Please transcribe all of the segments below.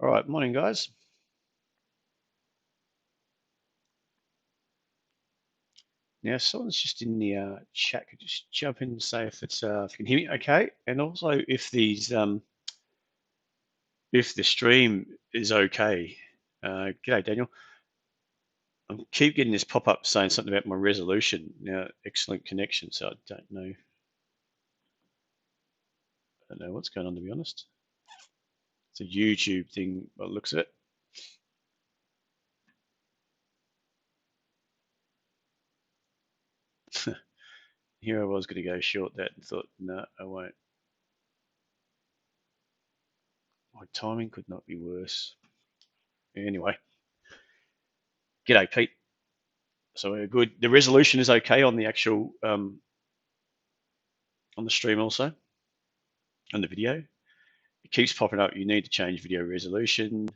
All right, morning, guys. Now, someone's just in the chat. Could just jump in and say if you can hear me, okay, and also if the stream is okay. G'day, Daniel. I keep getting this pop up saying something about my resolution. Now, excellent connection, so I don't know what's going on, to be honest. It's a YouTube thing by the looks of it. Here I was going to go short that and thought, no, I won't. My timing could not be worse. Anyway, g'day, Pete. So we're good. The resolution is okay on the actual on the stream also, on the video. It keeps popping up. You need to change video resolution.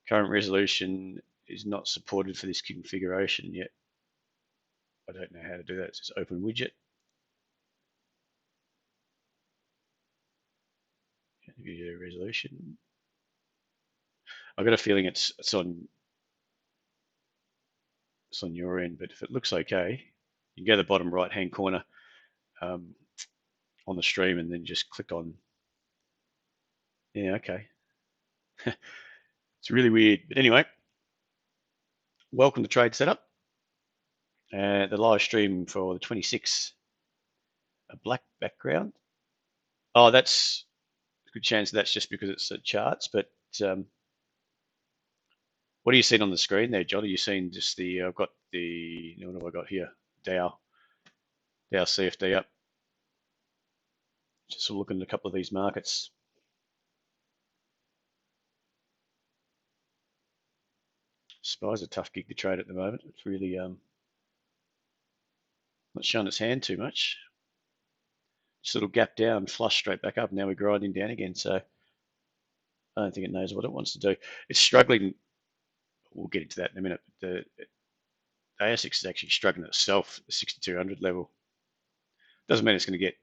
Current resolution is not supported for this configuration yet. I don't know how to do that. It's just open widget. Video resolution. I've got a feeling it's on your end, but if it looks okay, you can go to the bottom right hand corner um, on the stream and then just click on. Yeah, okay. It's really weird, but anyway, welcome to Trade Setup. The live stream for the 26th, a black background. Oh, that's a good chance that's just because it's the charts, but what are you seeing on the screen there, John? Are you seeing just I've got what have I got here? Dow CFD up. Just looking at a couple of these markets. SPY's a tough gig to trade at the moment. It's really not showing its hand too much. Just a little gap down, flush straight back up. Now we're grinding down again. So I don't think it knows what it wants to do. It's struggling. We'll get into that in a minute. The ASX is actually struggling itself at the 6200 level. Doesn't mean it's going to get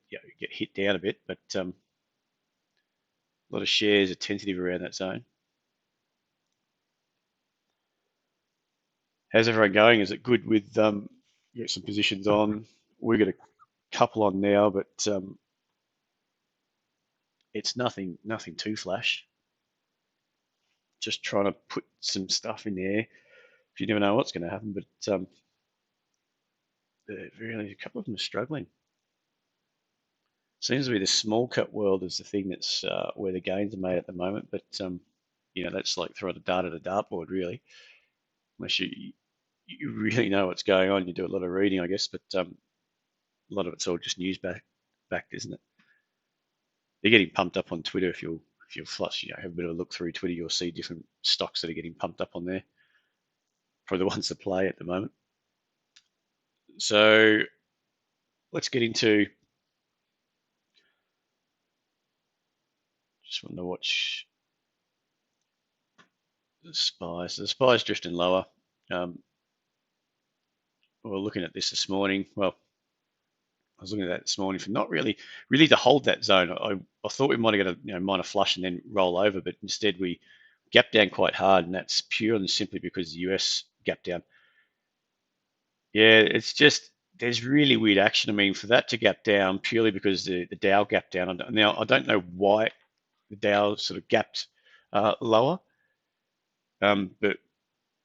hit down a bit, but a lot of shares are tentative around that zone. How's everyone going? Is it good with you got some positions on? We've got a couple on now, but it's nothing too flash. Just trying to put some stuff in there. If you never know what's going to happen, but really a couple of them are struggling. Seems to be the small cap world is the thing that's where the gains are made at the moment, but that's like throwing a dart at a dartboard, really. Unless you really know what's going on, you do a lot of reading, I guess, but a lot of it's all just news backed, isn't it? They're getting pumped up on Twitter. If you'll flush, have a bit of a look through Twitter, you'll see different stocks that are getting pumped up on there. Probably the ones that play at the moment. So let's get into. Just want to watch the SPY. So the SPY is drifting lower. We were looking at this morning. Well, I was looking at that this morning for not really to hold that zone. I thought we might have got a minor flush and then roll over, but instead we gapped down quite hard, and that's pure and simply because the US gapped down. Yeah, it's just there's really weird action. I mean, for that to gap down purely because the Dow gapped down. Now I don't know why the Dow sort of gapped lower, but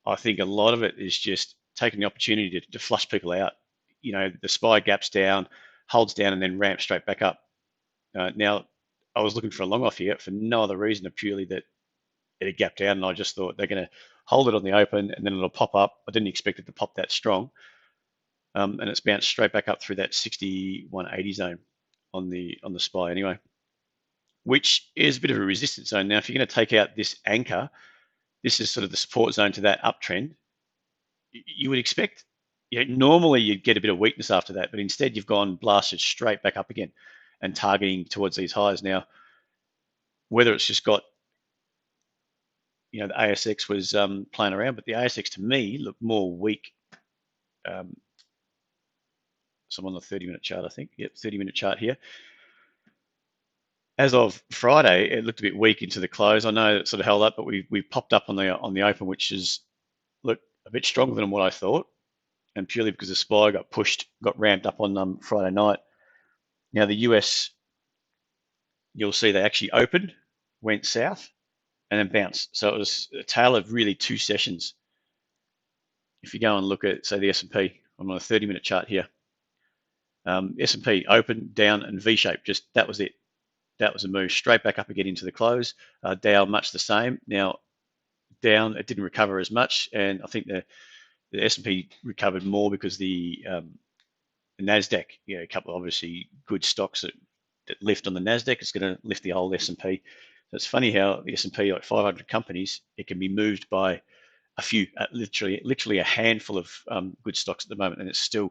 I think a lot of it is just taking the opportunity to flush people out. The SPY gaps down, holds down, and then ramps straight back up. Now, I was looking for a long off here for no other reason than purely that it had gapped down, and I just thought they're going to hold it on the open, and then it'll pop up. I didn't expect it to pop that strong, and it's bounced straight back up through that 6180 zone on the SPY anyway, which is a bit of a resistance zone. Now, if you're going to take out this anchor, this is sort of the support zone to that uptrend. You would expect, normally you'd get a bit of weakness after that, but instead you've gone blasted straight back up again and targeting towards these highs. Now, whether it's just got, the ASX was playing around, but the ASX to me looked more weak. So I'm on the 30-minute chart, I think. Yep, 30-minute chart here. as of Friday, it looked a bit weak into the close. I know it sort of held up, but we popped up on the open, which is look a bit stronger than what I thought, and purely because the SPY got pushed, got ramped up on Friday night. Now the US, you'll see they actually opened, went south, and then bounced. So it was a tale of really two sessions. If you go and look at, say, the S&P, I'm on a 30-minute chart here. S&P open, down, and V-shape. Just that was it. That was a move straight back up again into the close. Dow much the same. Now down, it didn't recover as much, and I think the S&P recovered more because the Nasdaq, a couple of obviously good stocks that lift on the Nasdaq. It's going to lift the whole S&P. So it's funny how the S&P, like 500 companies, it can be moved by a few, literally a handful of good stocks at the moment, and it's still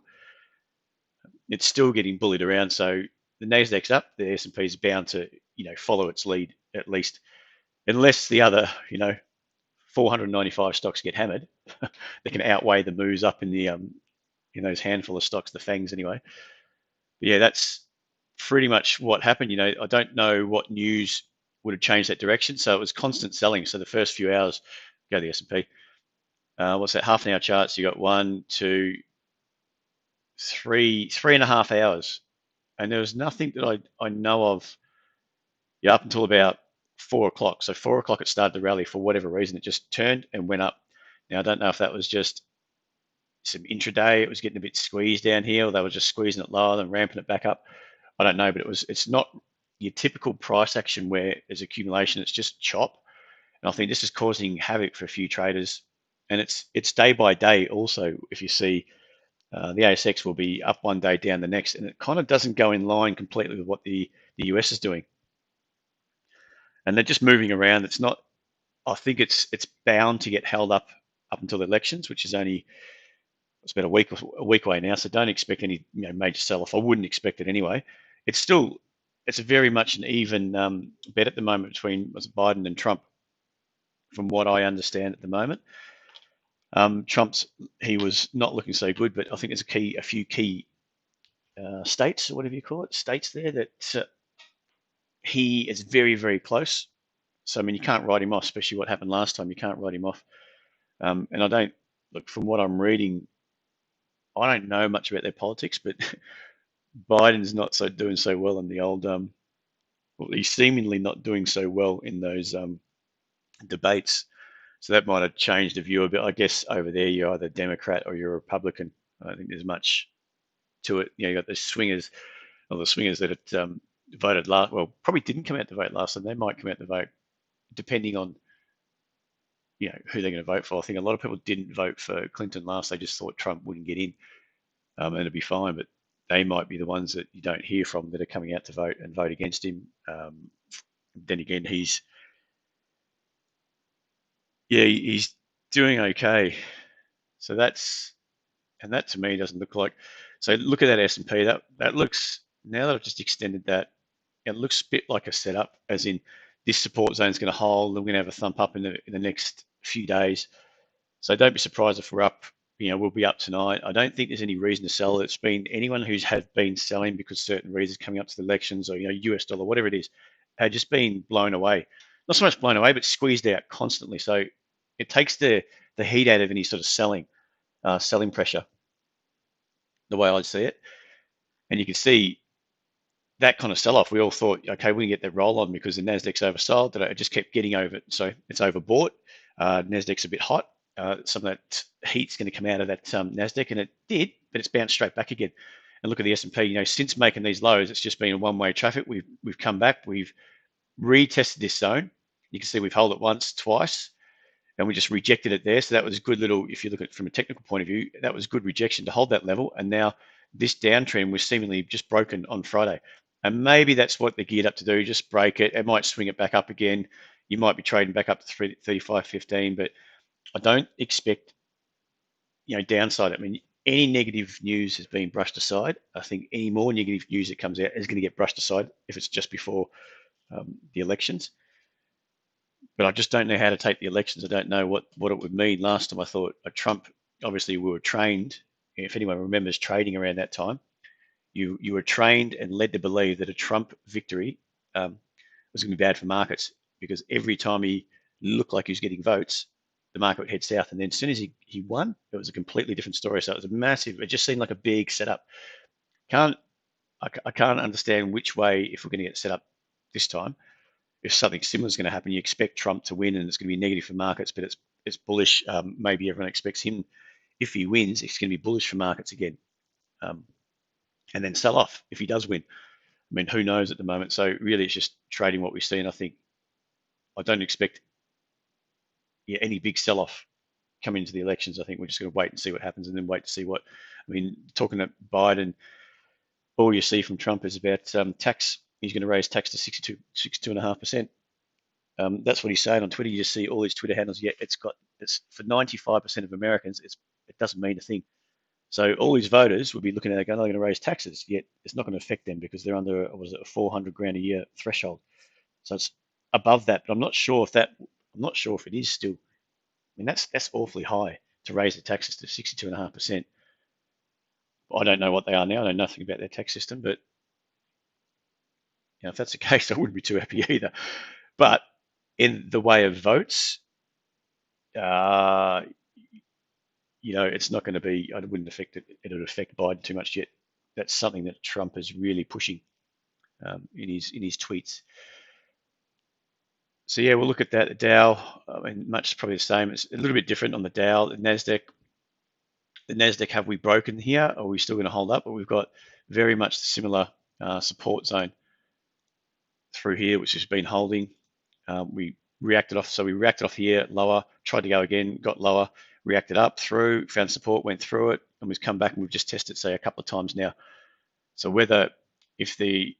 getting bullied around. So the Nasdaq's up, the S&P is bound to follow its lead at least, unless the other 495 stocks get hammered. They can outweigh the moves up in the in those handful of stocks, the fangs anyway. But yeah, that's pretty much what happened. I don't know what news would have changed that direction. So it was constant selling. So the first few hours, go to the S&P. What's that? Half an hour charts. You got 1, 2, 3, 3.5 hours, and there was nothing that I know of. Yeah, up until about 4 o'clock. So 4 o'clock, it started to rally for whatever reason. It just turned and went up. Now I don't know if that was just some intraday. It was getting a bit squeezed down here, or they were just squeezing it lower and ramping it back up. I don't know, but it's not your typical price action where there's accumulation. It's just chop, and I think this is causing havoc for a few traders. And it's day by day also. If you see the ASX will be up one day, down the next, and it kind of doesn't go in line completely with what the US is doing. And they're just moving around. It's not. I think it's bound to get held up until the elections, which is only it's about a week away now. So don't expect any major sell off. I wouldn't expect it anyway. It's very much an even bet at the moment between Biden and Trump, from what I understand at the moment. He was not looking so good, but I think there's a few key states, or whatever you call it, states there that he is very, very close. So I mean, you can't write him off, especially what happened last time. You can't write him off. And I don't look, from what I'm reading, I don't know much about their politics, but Biden's not doing so well in the old. Well, he's seemingly not doing so well in those debates. So that might have changed the view a bit. I guess over there you're either Democrat or you're a Republican. I don't think there's much to it. You got the swingers that voted last. Well, probably didn't come out to vote last time. They might come out to vote depending on who they're going to vote for. I think a lot of people didn't vote for Clinton last. They just thought Trump wouldn't get in, and it'd be fine. But they might be the ones that you don't hear from that are coming out to vote and vote against him. Then again, he's doing okay. So that to me doesn't look like. So look at that S&P. That looks, now that I've just extended that, it looks a bit like a setup, as in this support zone is going to hold, and we're going to have a thump up in the next few days. So don't be surprised if we're up. We'll be up tonight. I don't think there's any reason to sell. It's been anyone who's been selling because certain reasons coming up to the elections, or US dollar, whatever it is, had just been blown away. Not so much blown away, but squeezed out constantly. So it takes the heat out of any sort of selling pressure, the way I'd see it. And you can see that kind of sell-off. We all thought, okay, we can get that roll on because the Nasdaq's oversold. That it just kept getting over. So it's overbought. Nasdaq's a bit hot. Some of that heat's going to come out of that Nasdaq, and it did, but it's bounced straight back again. And look at the S&P. Since making these lows, it's just been a one-way traffic. We've come back. We've retested this zone. You can see we've held it once, twice, and we just rejected it there. So that was a good little, if you look at it from a technical point of view, that was good rejection to hold that level. And now this downtrend was seemingly just broken on Friday. And maybe that's what they're geared up to do, just break it. It might swing it back up again. You might be trading back up to 35.15, but I don't expect, downside. I mean, any negative news has been brushed aside. I think any more negative news that comes out is going to get brushed aside if it's just before the elections. But I just don't know how to take the elections. I don't know what it would mean. Last time I thought Trump, obviously we were trained, if anyone remembers trading around that time, you were trained and led to believe that a Trump victory was going to be bad for markets because every time he looked like he was getting votes, the market would head south. And then as soon as he won, it was a completely different story. So it was a massive, it just seemed like a big setup. Can't I can't understand which way, if we're going to get set up this time, if something similar is going to happen. You expect Trump to win and it's going to be negative for markets, but it's bullish. Maybe everyone expects him, if he wins, it's going to be bullish for markets again, um, and then sell off if he does win. I mean, who knows at the moment? So really, it's just trading what we see, and I think I don't expect any big sell-off coming into the elections. I think we're just going to wait and see what happens, and then wait to see what. I mean, talking to Biden, all you see from Trump is about tax. He's going to raise tax to 62.5%. That's what he's saying on Twitter. You just see all these Twitter handles. Yet it's for 95% of Americans. It doesn't mean a thing. So all these voters would be looking at it going, "Oh, they're going to raise taxes." Yet it's not going to affect them because they're under, what was it, a 400 grand a year threshold. So it's above that, but I'm not sure if that. I'm not sure if it is still. I mean, that's awfully high to raise the taxes to 62.5%. I don't know what they are now. I know nothing about their tax system, but if that's the case, I wouldn't be too happy either. But in the way of votes, uh, it's not going to be. I wouldn't affect it. It would affect Biden too much yet. That's something that Trump is really pushing in his tweets. So yeah, we'll look at that. The Dow, I mean, much probably the same. It's a little bit different on the Dow. The Nasdaq, have we broken here? Or are we still going to hold up? But we've got very much the similar support zone through here, which has been holding. We reacted off, so we reacted off here, lower, tried to go again, got lower, reacted up through, found support, went through it, and we've come back and we've just tested, say, a couple of times now. So if the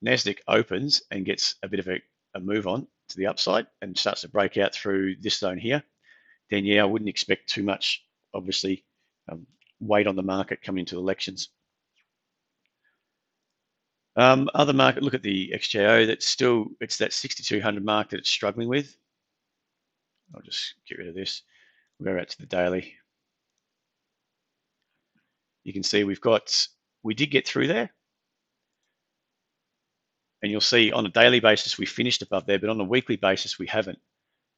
Nasdaq opens and gets a bit of a move on to the upside and starts to break out through this zone here, then yeah, I wouldn't expect too much, obviously, weight on the market coming into elections. Other market, look at the XJO. It's that 6,200 mark that it's struggling with. I'll just get rid of this. We'll go out to the daily. You can see we did get through there. And you'll see on a daily basis, we finished above there, but on a weekly basis, we haven't.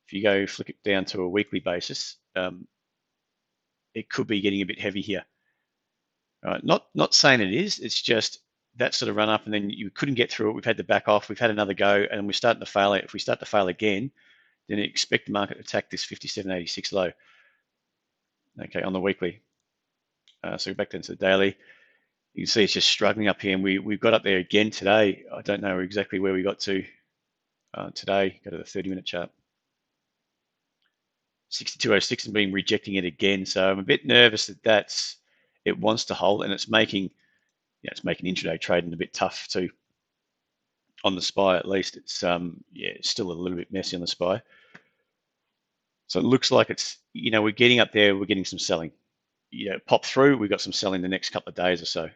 If you go flick it down to a weekly basis, it could be getting a bit heavy here. All right, not saying it is, it's just that sort of run up and then you couldn't get through it. We've had to back off. We've had another go and we're starting to fail. If we start to fail again, then expect the market to attack this 57.86 low. Okay, on the weekly. So back down to the daily. You can see it's just struggling up here, and we've got up there again today. I don't know exactly where we got to today. Go to the 30-minute chart. 62.06 and been rejecting it again. So I'm a bit nervous that it wants to hold, and it's making intraday trading a bit tough too. On the SPY, at least, it's still a little bit messy on the SPY. So it looks like it's we're getting up there. We're getting some selling. Pop through. We've got some selling the next couple of days or so.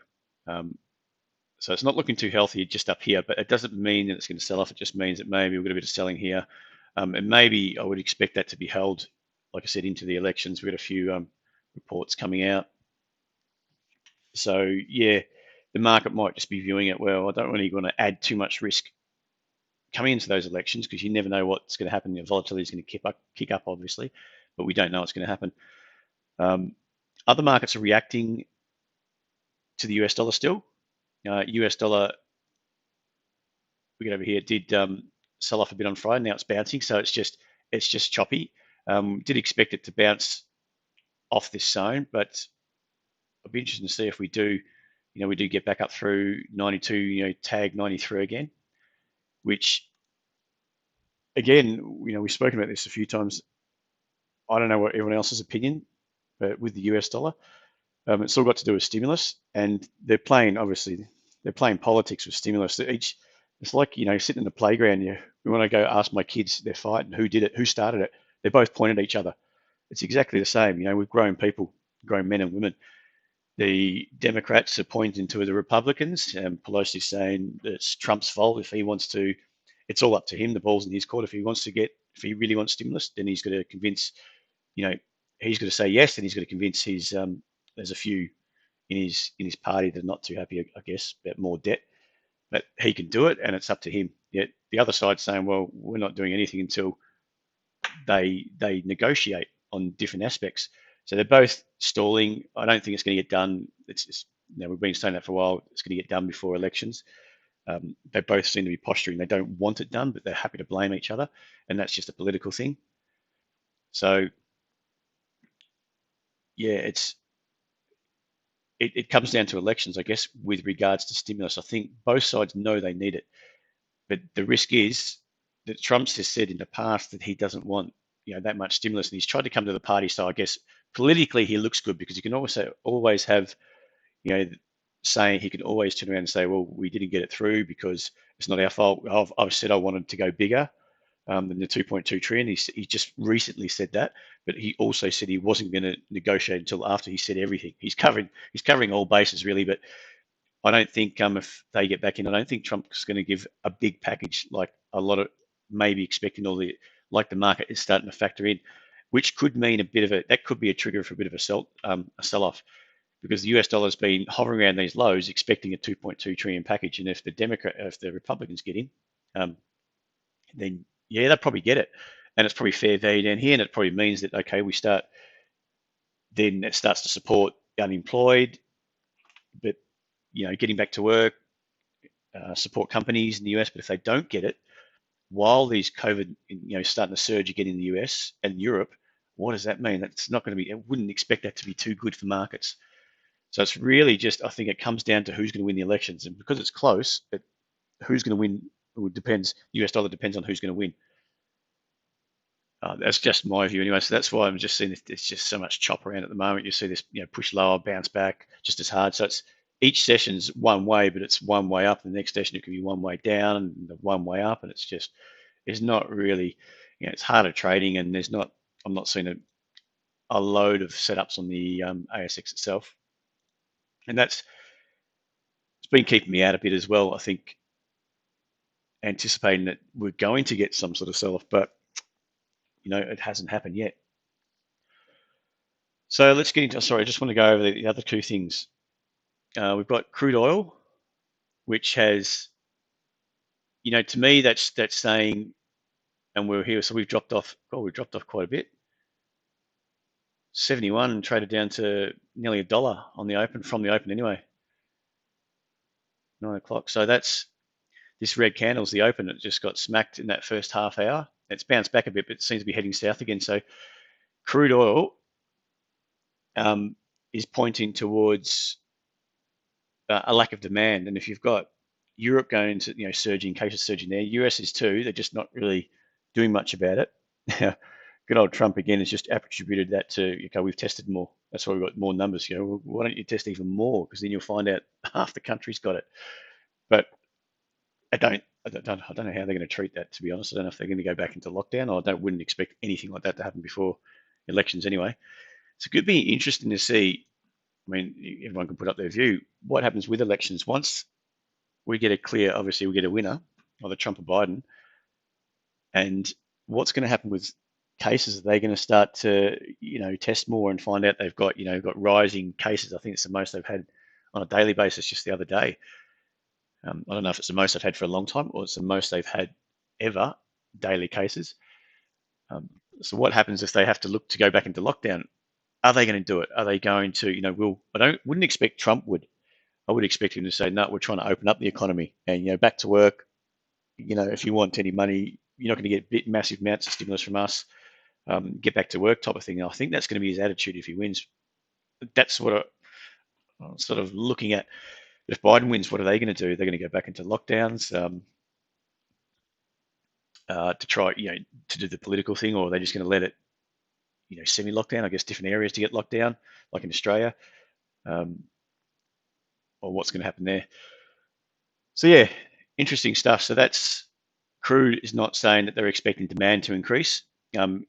So it's not looking too healthy just up here, but it doesn't mean that it's going to sell off. It just means that maybe we've got a bit of selling here. And maybe I would expect that to be held, like I said, into the elections. We've got a few reports coming out. So yeah, the market might just be viewing it, well, I don't really want to add too much risk coming into those elections because you never know what's going to happen. The volatility is going to kick up, obviously, but we don't know what's going to happen. Other markets are reacting to the US dollar still. US dollar, we get over here, did sell off a bit on Friday. Now it's bouncing, so it's just choppy. Did expect it to bounce off this zone, but I'd be interested to see if we do get back up through 92, tag 93 again, which again, we've spoken about this a few times. I don't know what everyone else's opinion, but with the US dollar, it's all got to do with stimulus, and they're playing politics with stimulus. It's like sitting in the playground. When I go ask my kids, they're fighting who did it, who started it. They both point at each other. It's exactly the same. We've grown people, grown men and women. The Democrats are pointing to the Republicans, and Pelosi's saying it's Trump's fault if he wants to. It's all up to him. The ball's in his court. If he really wants stimulus, then he's got to convince. He's got to say yes, and he's got to convince his. There's a few in his party that are not too happy, I guess, about more debt, but he can do it, and it's up to him. Yet the other side's saying, well, we're not doing anything until they negotiate on different aspects. So they're both stalling. I don't think it's going to get done. It's just, we've been saying that for a while. It's going to get done before elections. They both seem to be posturing. They don't want it done, but they're happy to blame each other, and that's just a political thing. So yeah, it comes down to elections, I guess, with regards to stimulus. I think both sides know they need it, but the risk is that Trump's has said in the past that he doesn't want that much stimulus, and he's tried to come to the party. So I guess politically he looks good because he can always have saying he can always turn around and say, well, we didn't get it through because it's not our fault. I've said I wanted to go bigger than the 2.2 trillion. He just recently said that, but he also said he wasn't going to negotiate until after he said everything. He's covering all bases really, but I don't think if they get back in, I don't think Trump's going to give a big package like a lot of maybe expecting like the market is starting to factor in, which could mean that could be a trigger for a bit of a sell-off because the US dollar's been hovering around these lows, expecting a 2.2 trillion package, and if the Republicans get in, then yeah, they'll probably get it, and it's probably fair value down here, and it probably means that okay, then it starts to support unemployed, but getting back to work, support companies in the US. But if they don't get it, while these COVID, starting to surge again in the US and Europe, what does that mean? That's not going to be. I wouldn't expect that to be too good for markets. So it's really just, I think it comes down to who's going to win the elections, and because it's close, who's going to win depends. US dollar depends on who's going to win. That's just my view anyway. So that's why I'm just seeing it's just so much chop around at the moment. You see this, push lower, bounce back, just as hard. So it's each session's one way, but it's one way up. And the next session it could be one way down and one way up, and it's not really, it's harder trading, and I'm not seeing a load of setups on the ASX itself, and it's been keeping me out a bit as well. I think anticipating that we're going to get some sort of sell-off, but it hasn't happened yet. So let's get into. Sorry, I just want to go over the other two things. We've got crude oil, which has, to me that's saying, and we're here, so we've dropped off. Oh, we've dropped off quite a bit. 71 and traded down to nearly $1 on the open from the open anyway. 9 o'clock. So that's this red candle's the open. It just got smacked in that first half hour. It's bounced back a bit, but it seems to be heading south again. So crude oil is pointing towards a lack of demand. And if you've got Europe going to surging, cases surging there, US is too. They're just not really doing much about it. Good old Trump again has just attributed that to, okay, we've tested more. That's why we've got more numbers. Well, why don't you test even more? Because then you'll find out half the country's got it. But I don't know how they're going to treat that, to be honest. I don't know if they're going to go back into lockdown, or wouldn't expect anything like that to happen before elections anyway. So it could be interesting to see. I mean, everyone can put up their view. What happens with elections once we get obviously we get a winner, either Trump or Biden, and what's going to happen with cases? Are they going to start to, test more and find out they've got rising cases? I think it's the most they've had on a daily basis just the other day. I don't know if it's the most they've had for a long time or it's the most they've had ever, daily cases. So what happens if they have to look to go back into lockdown? Are they going to do it? Are they going to, wouldn't expect Trump would. I would expect him to say, no, we're trying to open up the economy and, back to work. If you want any money, you're not going to get massive amounts of stimulus from us. Get back to work type of thing. And I think that's going to be his attitude if he wins. That's what I'm sort of looking at. If Biden wins, what are they going to do? They're going to go back into lockdowns to try, to do the political thing, or are they just going to let it, semi-lockdown? I guess different areas to get locked down, like in Australia, or what's going to happen there? So yeah, interesting stuff. So that's crude is not saying that they're expecting demand to increase in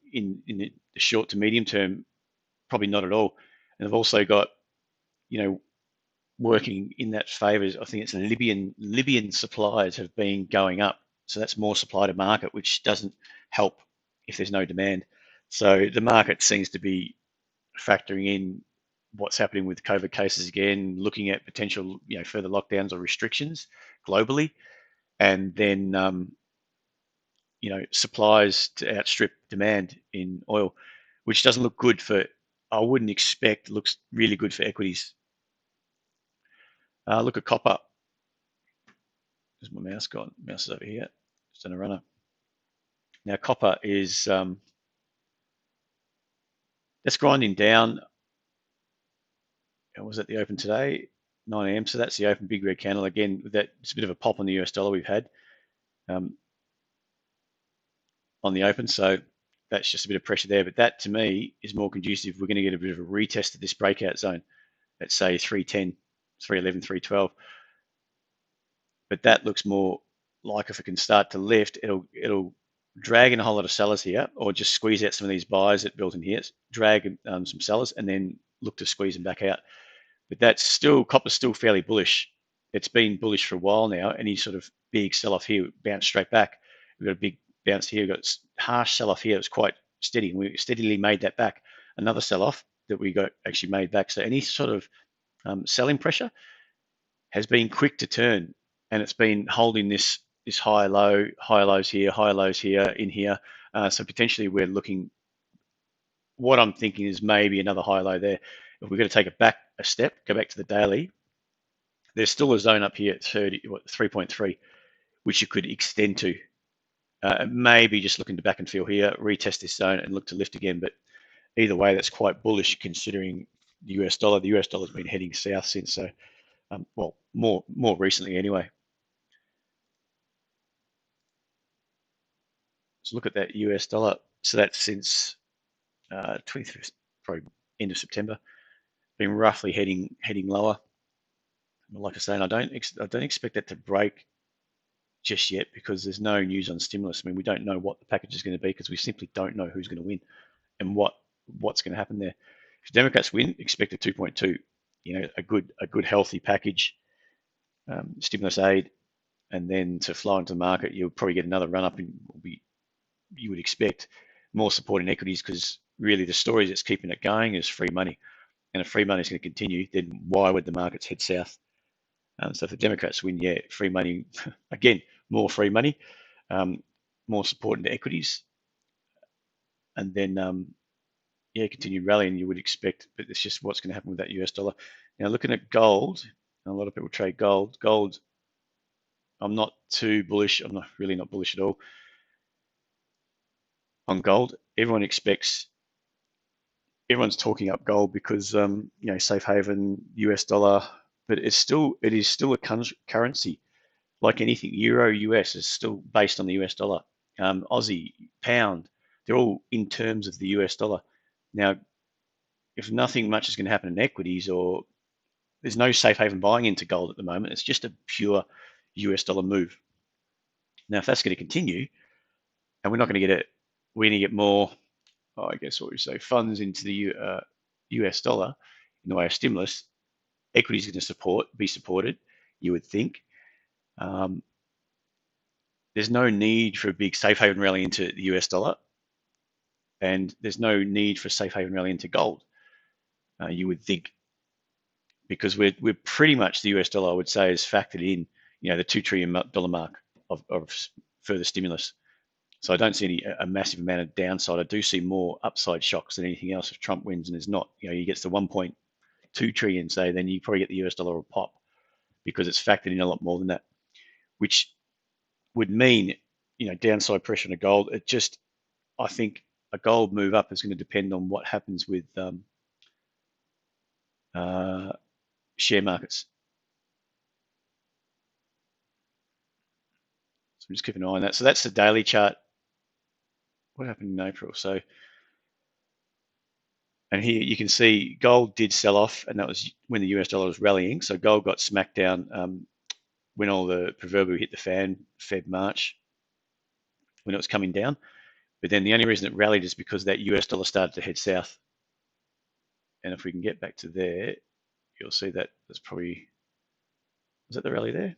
the short to medium term, probably not at all. And they've also got, working in that favour. I think it's Libyan supplies have been going up, so that's more supply to market, which doesn't help if there's no demand. So the market seems to be factoring in what's happening with COVID cases again, looking at potential further lockdowns or restrictions globally, and then supplies to outstrip demand in oil, which doesn't look good for. I wouldn't expect looks really good for equities. Look at copper. There's my mouse gone. Mouse is over here. It's on a runner. Now copper is that's grinding down. Was that the open today? 9 a.m. So that's the open big red candle again. It's a bit of a pop on the US dollar we've had on the open. So that's just a bit of pressure there. But that to me is more conducive. We're going to get a bit of a retest of this breakout zone at say 310, 311, 312. But that looks more like if it can start to lift, it'll drag in a whole lot of sellers here, or just squeeze out some of these buys that built in here, drag some sellers, and then look to squeeze them back out. But copper's still fairly bullish. It's been bullish for a while now. Any sort of big sell-off here bounced straight back. We've got a big bounce here. We've got harsh sell-off here. It was quite steady. And we steadily made that back. Another sell-off that we got actually made back. So any sort of selling pressure has been quick to turn, and it's been holding this high lows here, in here. So potentially we're looking. What I'm thinking is maybe another high low there. If we're going to take it back a step, go back to the daily, there's still a zone up here at 3.3, which you could extend to. Maybe just looking to back and fill here, retest this zone and look to lift again. But either way, that's quite bullish considering the US dollar. The US dollar's been heading south since, so well, more recently anyway. So look at that US dollar. So that's since 23rd, probably end of September, been roughly heading lower. Like I say, I don't expect that to break just yet because there's no news on stimulus. I mean, we don't know what the package is going to be because we simply don't know who's going to win and what's going to happen there. If Democrats win, expect a 2.2, a good healthy package, stimulus aid, and then to flow into the market, you'll probably get another run up in you would expect more support in equities because really the story that's keeping it going is free money. And if free money is going to continue, then why would the markets head south? So if the Democrats win, yeah, free money, again, more free money, more support into equities, and then, continue rallying, you would expect, but it's just what's going to happen with that US dollar. Now, looking at gold, a lot of people trade gold. Gold, I'm not too bullish. I'm really not bullish at all on gold. Everyone's talking up gold because, safe haven, US dollar, but it is still a currency. Like anything, Euro, US is still based on the US dollar. Aussie, pound, they're all in terms of the US dollar. Now, if nothing much is going to happen in equities, or there's no safe haven buying into gold at the moment, it's just a pure US dollar move. Now, if that's going to continue, and we're not going to we're going to get more, I guess what we say, funds into the US dollar in the way of stimulus, equity is going to be supported, you would think. There's no need for a big safe haven rally into the US dollar, and there's no need for a safe haven rally into gold, you would think, because we're pretty much, the US dollar, I would say, is factored in, the $2 trillion mark of further stimulus. So I don't see a massive amount of downside. I do see more upside shocks than anything else if Trump wins and is not. He gets the 1.2 trillion, say, then you probably get the US dollar will pop because it's factored in a lot more than that, which would mean, downside pressure on a gold. I think a gold move up is going to depend on what happens with share markets. So I'm just keeping an eye on that. So that's the daily chart. What happened in April? So, and here you can see gold did sell off, and that was when the US dollar was rallying. So gold got smacked down when all the proverbial hit the fan, Feb March, when it was coming down. But then the only reason it rallied is because that US dollar started to head south. And if we can get back to there, you'll see that there's probably, was that the rally there?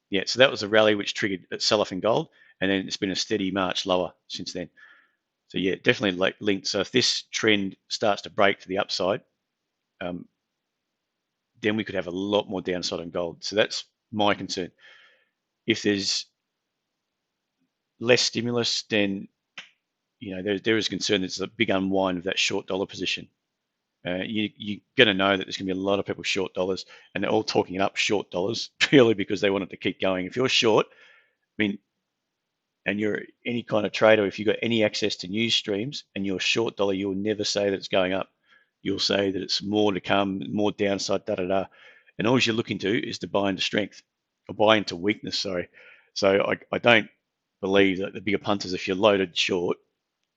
Yeah, so that was a rally which triggered a sell-off in gold, and then it's been a steady march lower since then. So yeah, definitely linked. So if this trend starts to break to the upside, then we could have a lot more downside on gold. So that's my concern. If there's less stimulus, then there is concern there's a big unwind of that short dollar position. You're going to know that there's going to be a lot of people short dollars, and they're all talking it up short dollars purely because they want it to keep going. If you're short, I mean, and you're any kind of trader, if you've got any access to news streams and you're short dollar, you'll never say that it's going up. You'll say that it's more to come, more downside, da da da. And all you're looking to is to buy into strength or buy into weakness, sorry. So I don't believe that the bigger punters, if you're loaded short,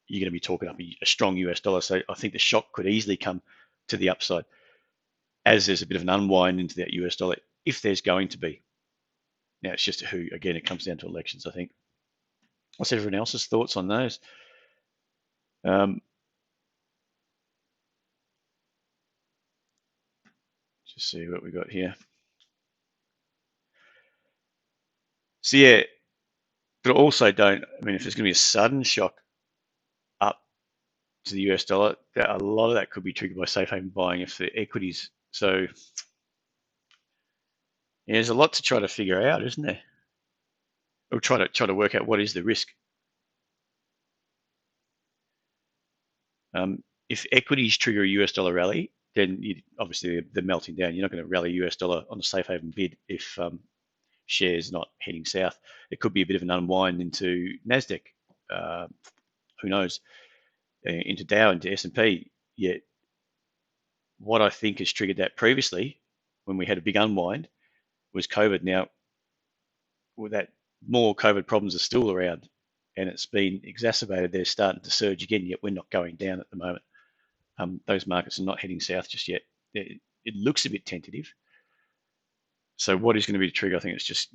you're going to be talking up a strong US dollar. So I think the shock could easily come to the upside as there's a bit of an unwind into that US dollar, if there's going to be. Now, it's just who, again, it comes down to elections, I think. What's everyone else's thoughts on those? Just see what we got here. So yeah, but also don't. I mean, if there's going to be a sudden shock up to the US dollar, a lot of that could be triggered by safe haven buying if the equities. So yeah, there's a lot to try to figure out, isn't there? Or try to work out what is the risk. If equities trigger a US dollar rally, then obviously they're melting down. You're not going to rally US dollar on a safe haven bid if shares not heading south. It could be a bit of an unwind into Nasdaq. Uh, who knows? Into Dow, into S&P. Yet what I think has triggered that previously, when we had a big unwind, was COVID. Now, with that, more COVID problems are still around, and it's been exacerbated. They're starting to surge again. Yet we're not going down at the moment. Those markets are not heading south just yet. It looks a bit tentative. So what is going to be the trigger? I think it's just,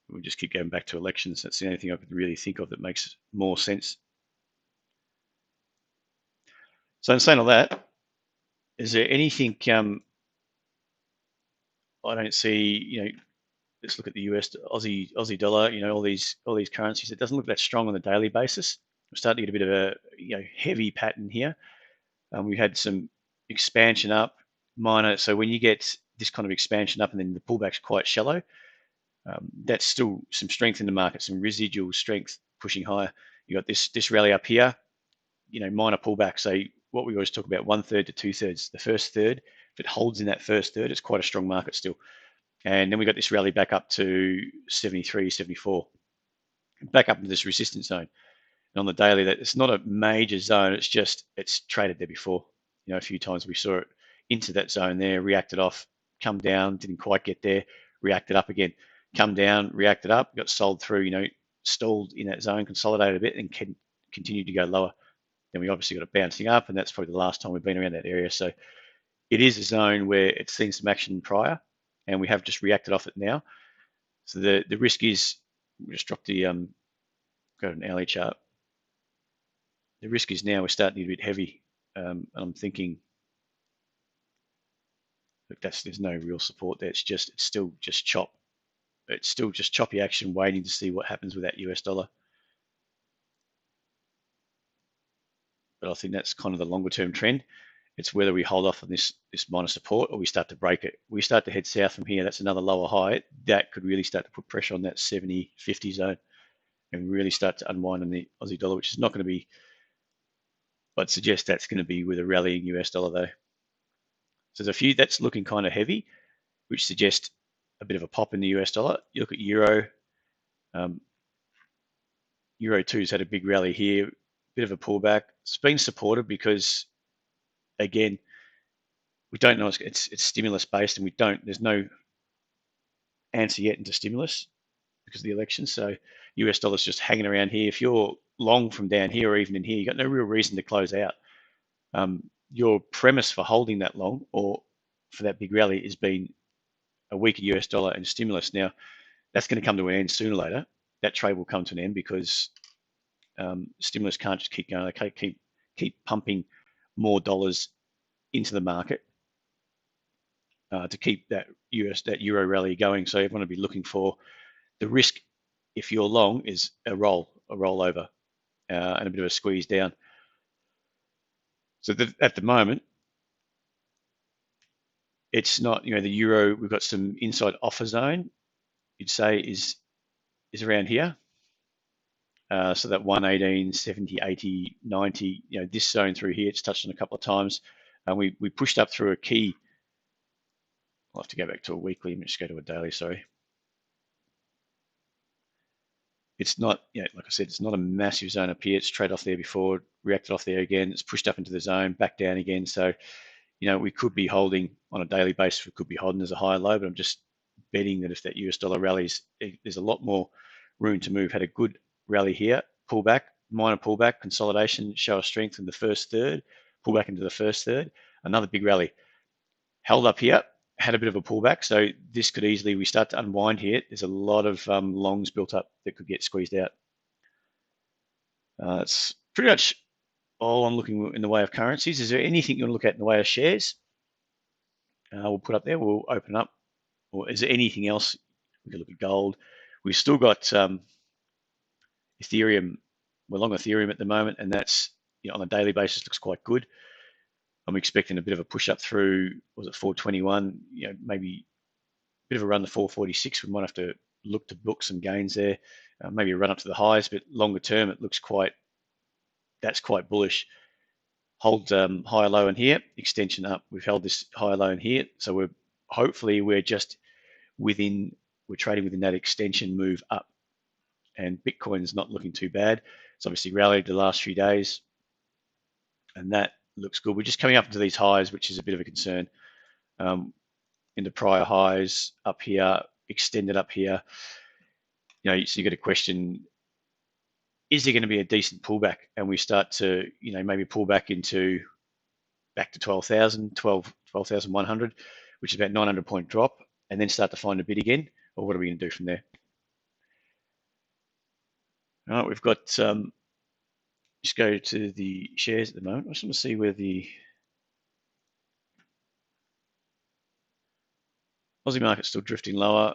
we'll just keep going back to elections. That's the only thing I could really think of that makes more sense. So in saying all that, is there anything I don't see, let's look at the US Aussie dollar, all these currencies. It doesn't look that strong on the daily basis. We're starting to get a bit of a heavy pattern here. We had some expansion up, minor. So when you get this kind of expansion up and then the pullback's quite shallow, that's still some strength in the market, some residual strength pushing higher. You got this rally up here, minor pullback. So what we always talk about, 1/3 to 2/3. The first third, if it holds in that first third, it's quite a strong market still. And then we got this rally back up to 73, 74, back up into this resistance zone. And on the daily, that it's not a major zone. It's traded there before. A few times we saw it into that zone there, reacted off, come down, didn't quite get there, reacted up again, come down, reacted up, got sold through, stalled in that zone, consolidated a bit, and continued to go lower. Then we obviously got it bouncing up, and that's probably the last time we've been around that area. So it is a zone where it's seen some action prior, and we have just reacted off it now. So the risk is, we just dropped the got an hourly chart. The risk is now we're starting to get a bit heavy, and I'm thinking, look, there's no real support there. It's still just chop. It's still just choppy action, waiting to see what happens with that US dollar. But I think that's kind of the longer term trend. It's whether we hold off on this minor support or we start to break it. We start to head south from here. That's another lower high. That could really start to put pressure on that 70-50 zone and really start to unwind on the Aussie dollar, which is not going to be, I'd suggest that's going to be with a rallying US dollar though. So there's a few that's looking kind of heavy, which suggests a bit of a pop in the US dollar. You look at Euro. Euro 2's had a big rally here, bit of a pullback. It's been supported because, again, we don't know, it's stimulus based, and there's no answer yet into stimulus because of the election. So US dollar's just hanging around here. If you're long from down here or even in here, you've got no real reason to close out. Your premise for holding that long or for that big rally has been a weaker US dollar and stimulus. Now, that's going to come to an end sooner or later. That trade will come to an end because stimulus can't just keep going. They can't keep pumping more dollars into the market to keep that euro rally going. So everyone will be looking for the risk. If you're long, is a rollover, and a bit of a squeeze down. So at the moment, it's not, the euro. We've got some inside offer zone. You'd say is around here. So that 118, 70, 80, 90, this zone through here, it's touched on a couple of times. We pushed up through a key. I'll have to go back to a weekly. Let me just go to a daily, sorry. It's not, like I said, it's not a massive zone up here. It's traded off there before, reacted off there again. It's pushed up into the zone, back down again. So, we could be holding on a daily basis. We could be holding as a high low, but I'm just betting that if that US dollar rallies, there's a lot more room to move. Had a good rally here, pullback, minor pullback, consolidation, show of strength in the first third, pull back into the first third, another big rally. Held up here, had a bit of a pullback. So this could easily, we start to unwind here. There's a lot of longs built up that could get squeezed out. It's pretty much all I'm looking in the way of currencies. Is there anything you want to look at in the way of shares? We'll put up there, we'll open up. Or is there anything else? We could look at gold. We've still got Ethereum. We're long Ethereum at the moment, and that's, on a daily basis looks quite good. I'm expecting a bit of a push up through, was it 421? Maybe a bit of a run to 446. We might have to look to book some gains there. Maybe a run up to the highs, but longer term, it looks that's quite bullish. Hold higher low in here, extension up. We've held this higher low in here, so hopefully we're trading within that extension move up, and Bitcoin's not looking too bad. It's obviously rallied the last few days, and that looks good. We're just coming up into these highs, which is a bit of a concern. Into prior highs up here, extended up here. So you got a question, is there going to be a decent pullback? And we start to, maybe pull back to 12,100, which is about 900 point drop, and then start to find a bid again, or what are we going to do from there? All right, we've got, just go to the shares at the moment. I just want to see where the Aussie market's still drifting lower.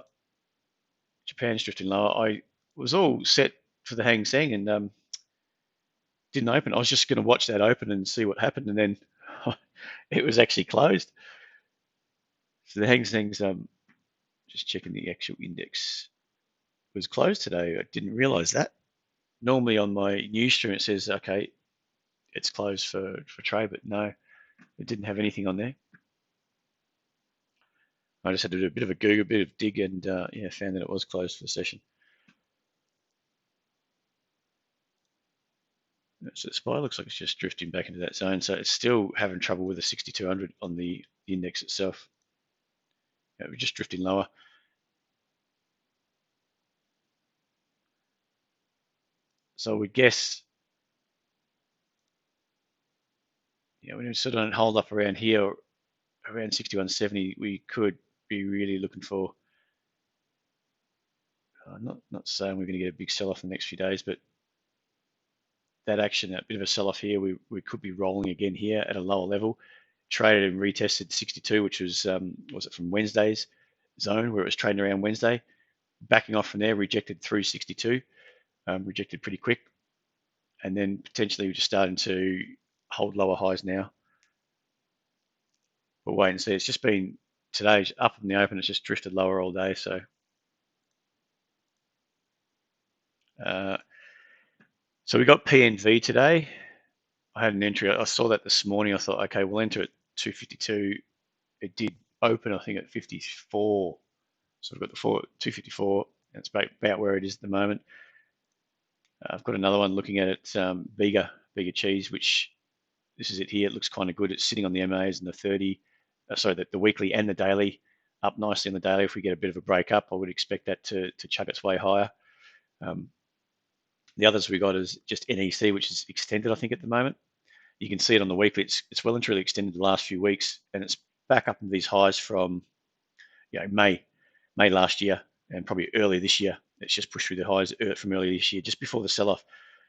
Japan's drifting lower. I was all set for the Hang Seng and didn't open. I was just going to watch that open and see what happened, and then it was actually closed. So the Hang Seng's, just checking the actual index, was closed today. I didn't realize that. Normally on my news stream it says, okay, it's closed for trade, but no, it didn't have anything on there. I just had to do a bit of a Google, a bit of dig, and found that it was closed for the session. So the SPY looks like it's just drifting back into that zone. So it's still having trouble with the 6200 on the index itself. We're just drifting lower. So we guess, when we sort of hold up around here, around 6170, we could be really looking for, not saying we're going to get a big sell-off in the next few days, but that action, that bit of a sell-off here, we could be rolling again here at a lower level. Traded and retested 62, which was it from Wednesday's zone where it was trading around Wednesday. Backing off from there, rejected through 62, rejected pretty quick, and then potentially we're just starting to hold lower highs now. We'll wait and see. It's just been today's up in the open. It's just drifted lower all day. So we got PNV today. I had an entry. I saw that this morning. I thought, okay, we'll enter at 252. It did open, I think, at 54. So we've got the 254. That's about where it is at the moment. I've got another one looking at it, Bega cheese, which this is it here. It looks kind of good. It's sitting on the MAs and the 30. The weekly and the daily, up nicely on the daily. If we get a bit of a break up, I would expect that to chug its way higher. The others we got is just NEC, which is extended, I think, at the moment. You can see it on the weekly. It's well and truly extended the last few weeks, and it's back up into these highs from May last year and probably earlier this year. It's just pushed through the highs from earlier this year, just before the sell-off.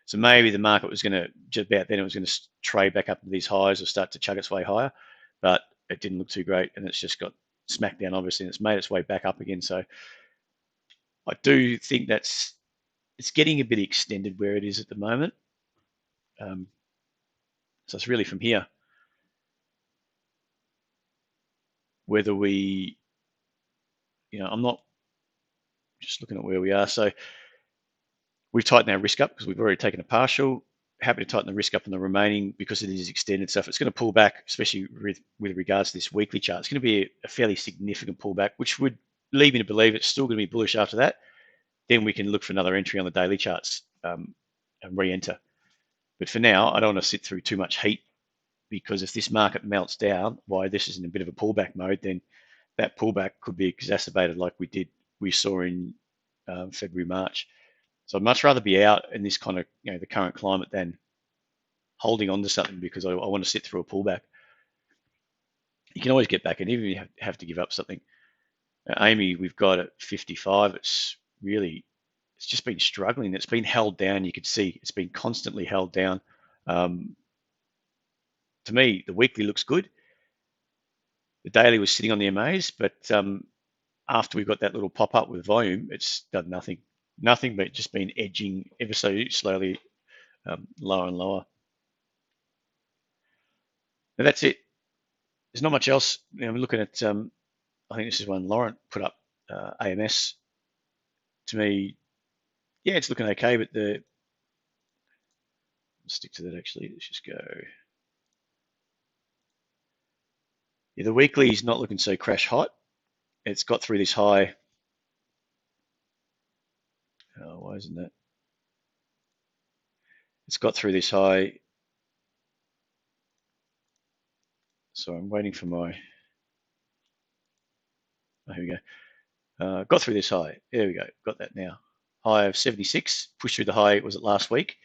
So maybe the market was going to, just about then, it was going to trade back up into these highs or start to chug its way higher, but it didn't look too great, and it's just got smacked down, obviously, and it's made its way back up again. So I do think it's getting a bit extended where it is at the moment. So it's really from here whether we, I'm not just looking at where we are. So We've tightened our risk up because we've already taken a partial. Happy to tighten the risk up on the remaining because it is extended stuff. It's going to pull back, especially with regards to this weekly chart. It's going to be a fairly significant pullback, which would lead me to believe it's still going to be bullish after that. Then we can look for another entry on the daily charts and re-enter. But for now, I don't want to sit through too much heat, because if this market melts down, why this is in a bit of a pullback mode, then that pullback could be exacerbated like we saw in February, March. So I'd much rather be out in this kind of, the current climate than holding on to something because I want to sit through a pullback. You can always get back in, even if you have to give up something. Amy, we've got at 55. It's just been struggling. It's been held down. You could see it's been constantly held down. To me, the weekly looks good. The daily was sitting on the MAs, but after we got that little pop up with volume, it's done nothing. Nothing but just been edging ever so slowly lower and lower. Now that's it. There's not much else. I'm looking at, I think this is one Laurent put up, AMS. To me, yeah, it's looking okay, but let's stick to that actually. Let's just go. Yeah, the weekly is not looking so crash hot. It's got through this high. Oh, why isn't that? It's got through this high. So I'm waiting for my. Oh, here we go. Got through this high. There we go. Got that now. High of 76. Pushed through the high. Was it last week?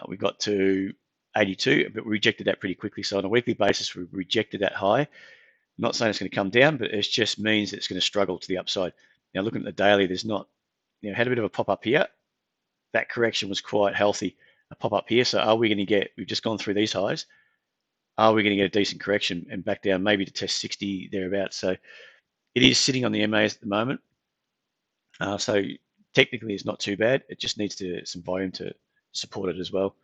We got to 82, but we rejected that pretty quickly. So on a weekly basis, we rejected that high. I'm not saying it's going to come down, but it just means it's going to struggle to the upside. Now looking at the daily, there's not, had a bit of a pop up here. That correction was quite healthy. A pop up here. So are we going to get? We've just gone through these highs. Are we going to get a decent correction and back down, maybe to test 60 thereabouts? So it is sitting on the MAs at the moment. So technically, it's not too bad. It just needs some volume to support it as well.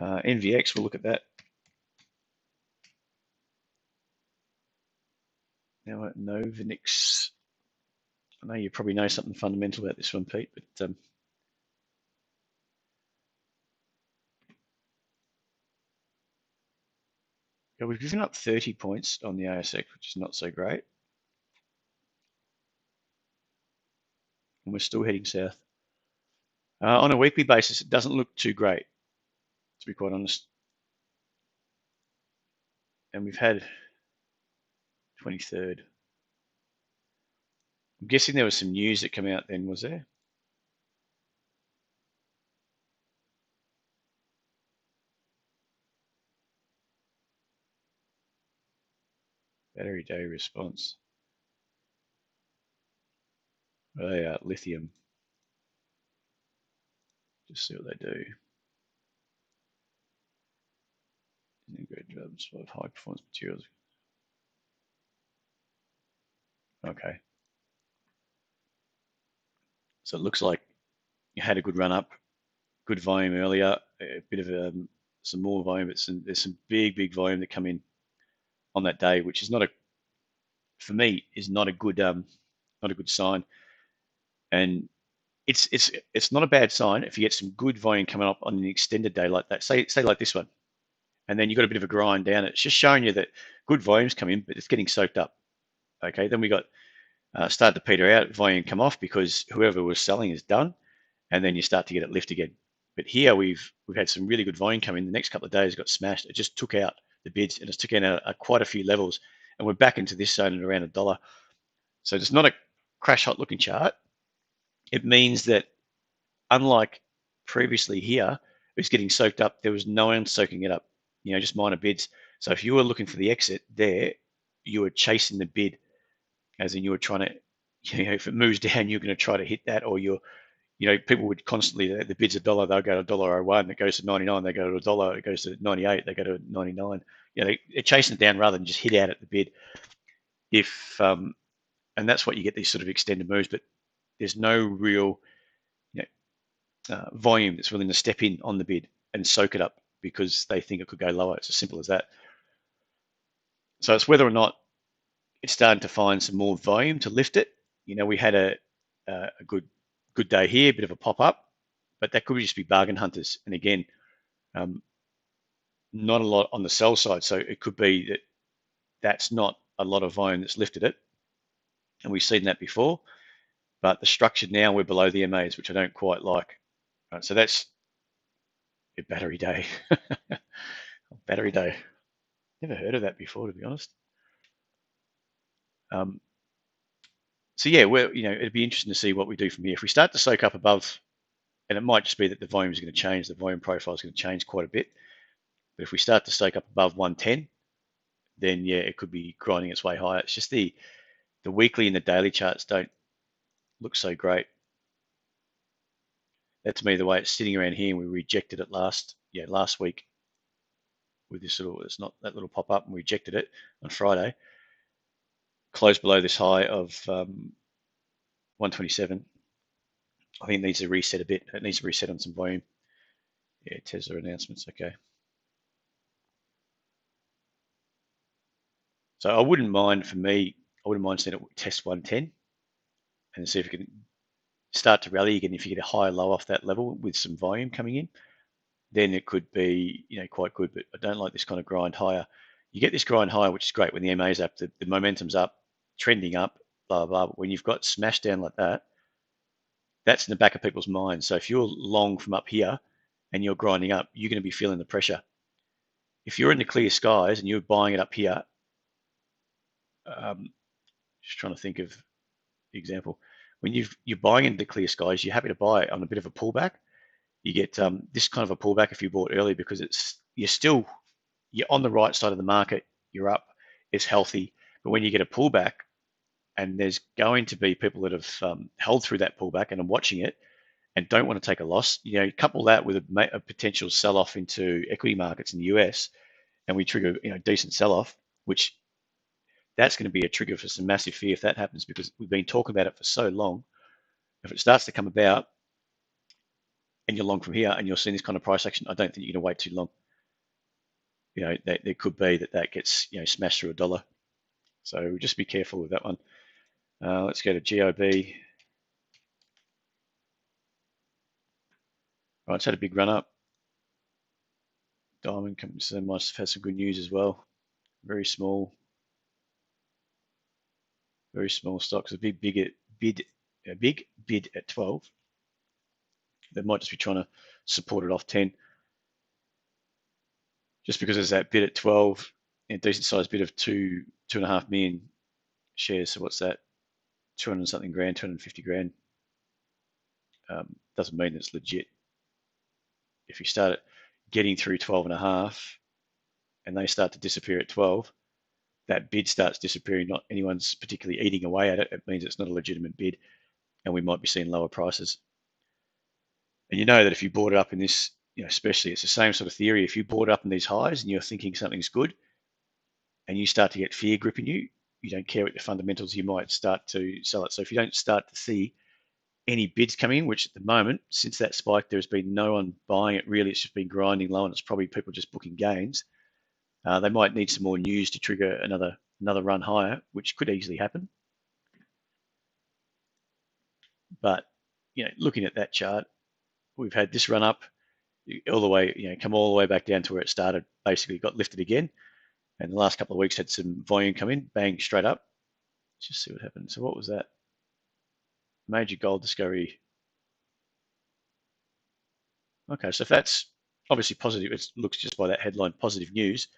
NVX, we'll look at that. Now at Novanix, I know you probably know something fundamental about this one, Pete, but yeah, we've given up 30 points on the ASX, which is not so great. And we're still heading south. On a weekly basis, it doesn't look too great, to be quite honest. And we've had 23rd. I'm guessing there was some news that came out then, was there? Battery day response. They are lithium. Just see what they do. Integrated drugs of high performance materials. Okay. So it looks like you had a good run up, good volume earlier, a bit of some more volume, but there's some big volume that come in on that day, which is for me, is not a good sign. And it's not a bad sign if you get some good volume coming up on an extended day like that. Say like this one, and then you got a bit of a grind down. It's just showing you that good volumes come in, but it's getting soaked up. Okay, then we got start to peter out, volume come off because whoever was selling is done, and then you start to get it lift again. But here we've had some really good volume come in. The next couple of days got smashed. It just took out the bids, and it's took out quite a few levels, and we're back into this zone at around $1. So it's not a crash hot looking chart. It means that unlike previously here, it was getting soaked up. There was no one soaking it up, just minor bids. So if you were looking for the exit there, you were chasing the bid, as in you were trying to, if it moves down, you're going to try to hit that, or people would constantly, the bid's $1, they'll go to $1.01, it goes to 99, they go to $1, it goes to 98, they go to 99. They're chasing it down rather than just hit out at the bid. And that's what you get, these sort of extended moves, but there's no real volume that's willing to step in on the bid and soak it up because they think it could go lower. It's as simple as that. So it's whether or not it's starting to find some more volume to lift it. We had a good good day here, a bit of a pop up, but that could just be bargain hunters. And again, not a lot on the sell side. So it could be that that's not a lot of volume that's lifted it. And we've seen that before, but the structure now we're below the MAs, which I don't quite like. Right, so that's a battery day. Battery day. Never heard of that before, to be honest. So yeah, it'd be interesting to see what we do from here. If we start to soak up above, and it might just be that the volume is going to change, the volume profile is going to change quite a bit. But if we start to soak up above 110, then yeah, it could be grinding its way higher. It's just the weekly and the daily charts don't look so great. That to me, the way it's sitting around here, and we rejected it last week with this it's not that little pop up, and we rejected it on Friday, closed below this high of 127. I think it needs to reset a bit. It needs to reset on some volume. Yeah, Tesla announcements. Okay. So I wouldn't mind, for me, I wouldn't mind seeing it test 110 and see if it can start to rally again. If you get a higher low off that level with some volume coming in, then it could be quite good. But I don't like this kind of grind higher. You get this grind higher, which is great when the MA's up, the momentum's up, trending up, blah, blah, blah. But when you've got smashed down like that, that's in the back of people's minds. So if you're long from up here and you're grinding up, you're going to be feeling the pressure. If you're in the clear skies and you're buying it up here, just trying to think of the example. When you're buying into the clear skies, you're happy to buy it on a bit of a pullback. You get this kind of a pullback if you bought early because you're on the right side of the market. You're up, it's healthy. But when you get a pullback, and there's going to be people that have held through that pullback and are watching it and don't want to take a loss, couple that with a potential sell-off into equity markets in the US, and we trigger decent sell-off, which that's going to be a trigger for some massive fear if that happens, because we've been talking about it for so long. If it starts to come about and you're long from here and you're seeing this kind of price action, I don't think you're going to wait too long. There could be that gets smashed through $1. So just be careful with that one. Let's go to GOB. Right, it's had a big run up. Diamond companies must have had some good news as well. Very small stocks. A big bid at 12. They might just be trying to support it off 10. Just because there's that bid at 12, a decent sized bid of 2.5 million shares. So what's that? 200 something grand, 250 grand. Doesn't mean it's legit. If you start getting through 12.5 and they start to disappear at 12, that bid starts disappearing. Not anyone's particularly eating away at it. It means it's not a legitimate bid, and we might be seeing lower prices. And you know that if you bought it up in this, especially it's the same sort of theory. If you bought it up in these highs and you're thinking something's good, and you start to get fear gripping you, you don't care what the fundamentals, you might start to sell it. So if you don't start to see any bids coming in, which at the moment, since that spike, there's been no one buying it really, it's just been grinding low, and it's probably people just booking gains. They might need some more news to trigger another run higher, which could easily happen. But looking at that chart, we've had this run up all the way, come all the way back down to where it started. Basically, got lifted again, and the last couple of weeks had some volume come in, bang, straight up. Let's just see what happened. So what was that? Major gold discovery. Okay, so if that's obviously positive, it looks just by that headline, positive news.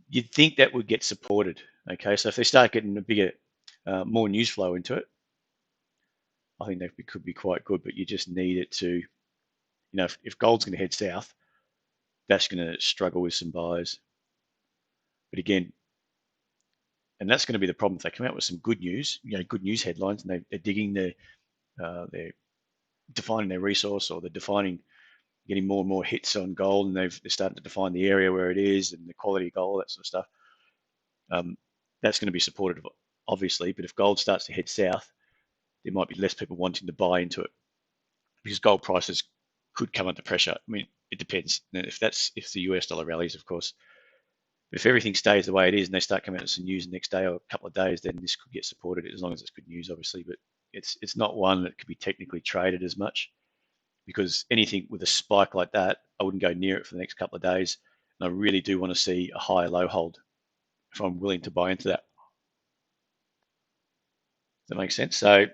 You'd think that would get supported. Okay, so if they start getting a bigger, more news flow into it, I think that could be quite good. But you just need it to, if gold's going to head south, that's going to struggle with some buyers. But again, and that's going to be the problem if they come out with some good news, good news headlines, and they're digging they're defining their resource, or they're getting more and more hits on gold, and they're starting to define the area where it is and the quality of gold, that sort of stuff. That's going to be supported, obviously. But if gold starts to head south, there might be less people wanting to buy into it, because gold prices could come under pressure. I mean, it depends. If the US dollar rallies, of course. But if everything stays the way it is and they start coming out with some news the next day or a couple of days, then this could get supported, as long as it's good news, obviously. But it's not one that could be technically traded as much, because anything with a spike like that, I wouldn't go near it for the next couple of days. And I really do want to see a higher low hold if I'm willing to buy into that. Does that make sense? So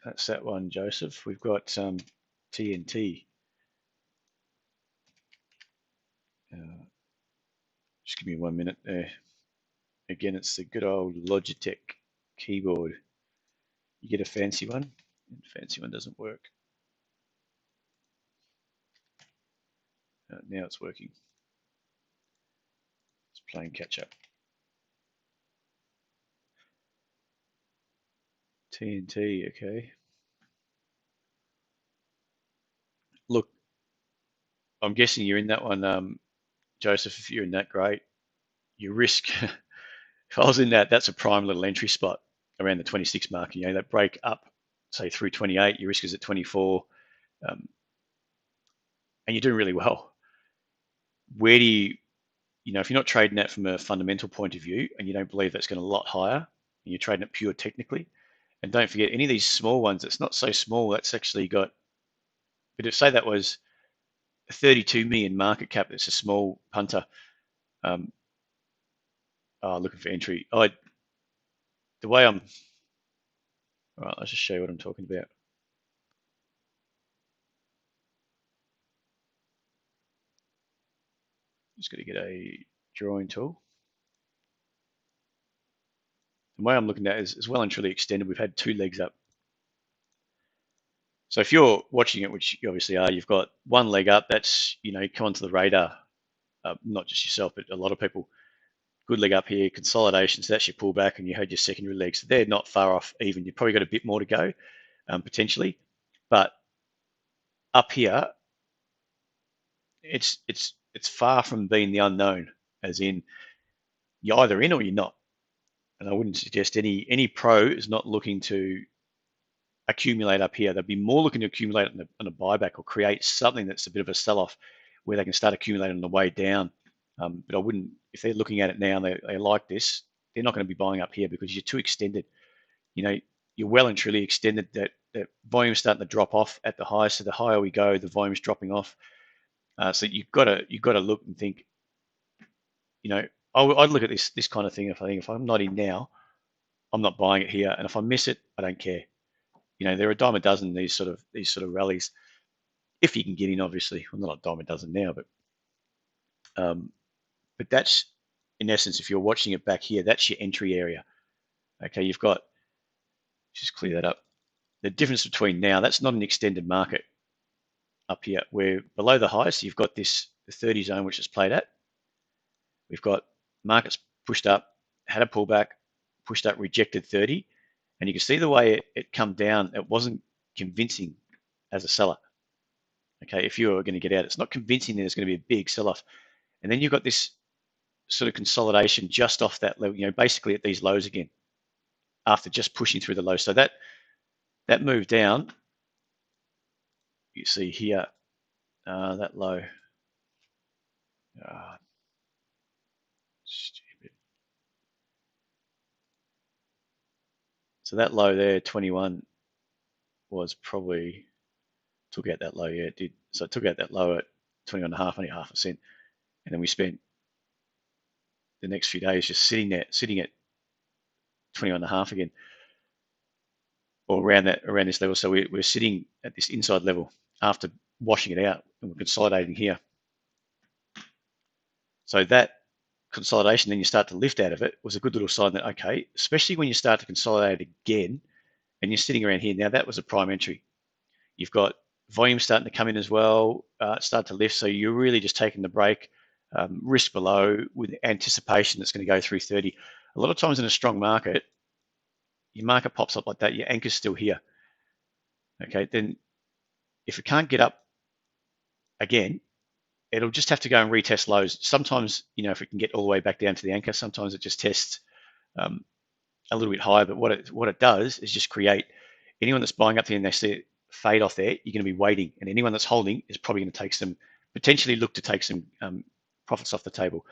that's that one, Joseph. We've got TNT. Just give me 1 minute there. Again, it's the good old Logitech keyboard. You get a fancy one, and fancy one doesn't work. Now it's working. It's playing catch up. TNT, okay. Look, I'm guessing you're in that one, Joseph. If you're in that, great. Your risk, if I was in that, that's a prime little entry spot around the 26 mark. You know, that break up, say through 28, your risk is at 24, and you're doing really well. Where do you, if you're not trading that from a fundamental point of view, and you don't believe that's going a lot higher, and you're trading it pure technically, and don't forget any of these small ones, it's not so small, that's actually got, but if say that was a 32 million market cap, that's a small punter, looking for entry. The way I'm, all right, let's just show you what I'm talking about. Just got to get a drawing tool. The way I'm looking at it is well and truly extended. We've had 2 legs up. So if you're watching it, which you obviously are, you've got 1 leg up. That's, come onto the radar, not just yourself, but a lot of people. Good leg up here, consolidation. So that's your pullback, and you had your secondary legs. So they're not far off even. You've probably got a bit more to go, potentially. But up here, it's far from being the unknown, as in you're either in or you're not. And I wouldn't suggest any pro is not looking to accumulate up here. They'd be more looking to accumulate on a buyback or create something that's a bit of a sell-off where they can start accumulating on the way down. But I wouldn't, if they're looking at it now and they like this, they're not going to be buying up here because you're too extended. You're well and truly extended. That volume's starting to drop off at the high. So the higher we go, the volume's dropping off. So you've got to look and think. I'd look at this kind of thing. If I'm not in now, I'm not buying it here, and if I miss it, I don't care. There are a dime a dozen these sort of rallies, if you can get in. Obviously, well, not a dime a dozen now, but that's in essence, if you're watching it back here, that's your entry area. Okay, you've got, just clear that up. The difference between now, that's not an extended market up here. We're below the highest. You've got the 30 zone, which is played at. We've got markets pushed up, had a pullback, pushed up, rejected 30. And you can see the way it come down. It wasn't convincing as a seller. Okay, if you were going to get out, it's not convincing that there's going to be a big sell-off. And then you've got this sort of consolidation just off that level, basically at these lows again, after just pushing through the low. So that move down, you see here, that low. Stupid. So that low there, 21, was probably, took out that low. Yeah, it did. So it took out that low at 21.5, only 0.5 cent. And then we spent the next few days just sitting at 21.5 again, or around this level. So we're sitting at this inside level after washing it out, and we're consolidating here. So that consolidation, then you start to lift out of it, was a good little sign that, okay, especially when you start to consolidate again and you're sitting around here. Now that was a prime entry. You've got volume starting to come in as well, start to lift. So you're really just taking the break, risk below with anticipation that's going to go through 30. A lot of times in a strong market, your market pops up like that, your anchor's still here. Okay, then if it can't get up again, it'll just have to go and retest lows. Sometimes, if it can get all the way back down to the anchor, sometimes it just tests a little bit higher. But what it does is just create, anyone that's buying up there and they see it fade off there, you're going to be waiting. And anyone that's holding is probably going to potentially look to take some profits off the table.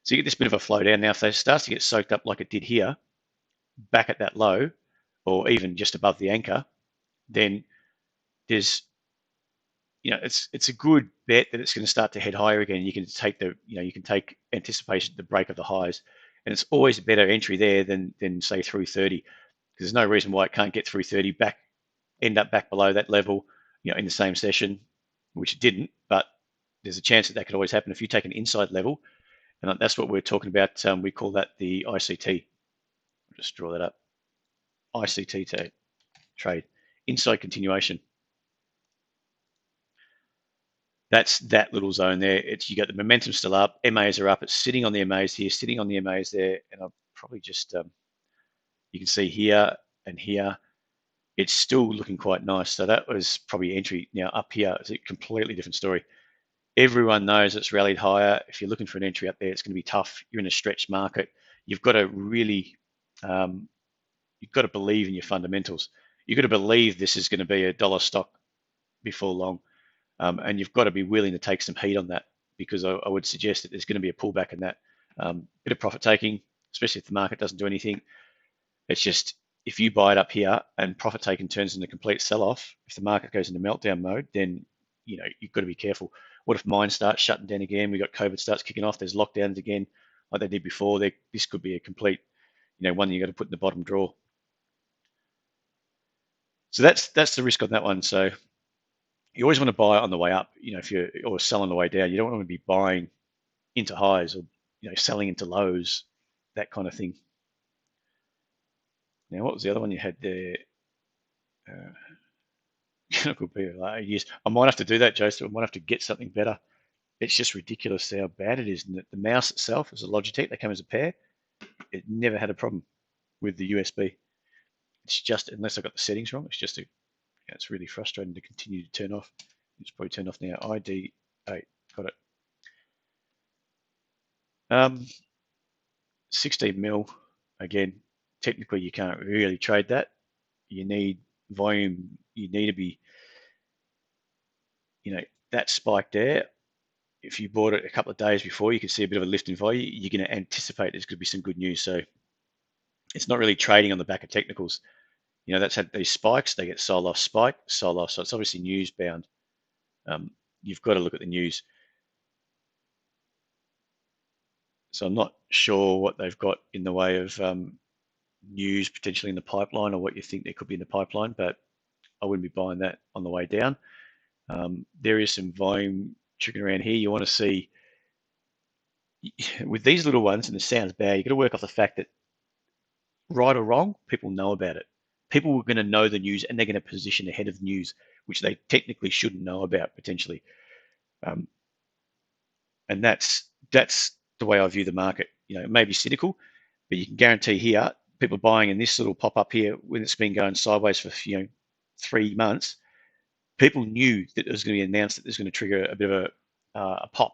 So you get this bit of a flow down. Now, if it starts to get soaked up like it did here, back at that low, or even just above the anchor, then there's, it's a good bet that it's going to start to head higher again. You can take you can take anticipation, the break of the highs, and it's always a better entry there than say through 30, because there's no reason why it can't get through 30 back, end up back below that level, in the same session, which it didn't, but there's a chance that that could always happen if you take an inside level, and that's what we're talking about. We call that the ICT. I'll just draw that up. ICT trade, inside continuation. That's that little zone there. You got the momentum still up. MAs are up. It's sitting on the MAs here, sitting on the MAs there, and I'll probably just you can see here and here. It's still looking quite nice. So that was probably entry. Now up here, it's a completely different story. Everyone knows it's rallied higher. If you're looking for an entry up there, it's going to be tough. You're in a stretched market. You've got to really, you've got to believe in your fundamentals. You've got to believe this is going to be a dollar stock before long. And you've got to be willing to take some heat on that, because I would suggest that there's going to be a pullback in that. Bit of profit taking, especially if the market doesn't do anything. It's just, if you buy it up here and profit taking turns into complete sell-off, if the market goes into meltdown mode, then you've got to be careful. What if mine starts shutting down again? We got COVID starts kicking off. There's lockdowns again, like they did before. This could be a complete, one you got to put in the bottom drawer. So that's the risk on that one. So you always want to buy on the way up, if you're, or sell on the way down. You don't want to be buying into highs, or selling into lows, that kind of thing. Now, what was the other one you had there? Could be like, yes, I might have to do that, Joseph. I might have to get something better. It's just ridiculous how bad it is. And the mouse itself is a Logitech. They come as a pair. It never had a problem with the USB. It's just, unless I got the settings wrong, it's really frustrating to continue to turn off. It's probably turned off now. ID8, got it. 16 mil, again, technically you can't really trade that. You need volume. You need to be, that spike there. If you bought it a couple of days before, you can see a bit of a lift in volume. You're going to anticipate there's going to be some good news. So it's not really trading on the back of technicals. That's had these spikes. They get sold off, spike, sold off. So it's obviously news bound. You've got to look at the news. So I'm not sure what they've got in the way of news potentially in the pipeline, or what you think there could be in the pipeline, but I wouldn't be buying that on the way down. There is some volume trickling around here. You want to see, with these little ones, and it sounds bad, you've got to work off the fact that, right or wrong, people know about it. People are going to know the news, and they're going to position ahead of the news, which they technically shouldn't know about potentially. And that's the way I view the market. It may be cynical, but you can guarantee here, people buying in this little pop up here, when it's been going sideways for 3 months, people knew that it was going to be announced that there's going to trigger a bit of a pop,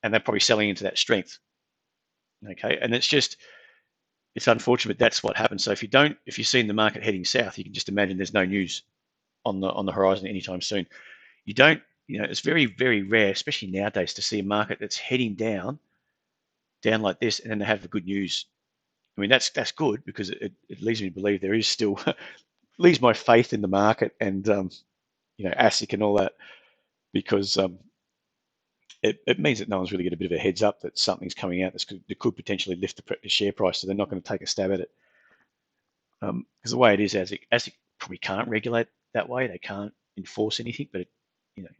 and they're probably selling into that strength. Okay, and it's unfortunate, but that's what happens. So if you're seeing the market heading south, you can just imagine there's no news on the horizon anytime soon. It's very, very rare, especially nowadays, to see a market that's heading down like this, and then they have the good news. I mean, that's good, because it leads me to believe there is still leaves my faith in the market, and ASIC and all that, because it means that no one's really got a bit of a heads up that something's coming out that could potentially lift the share price, so they're not going to take a stab at it. Because the way it is, ASIC probably can't regulate that way. They can't enforce anything, but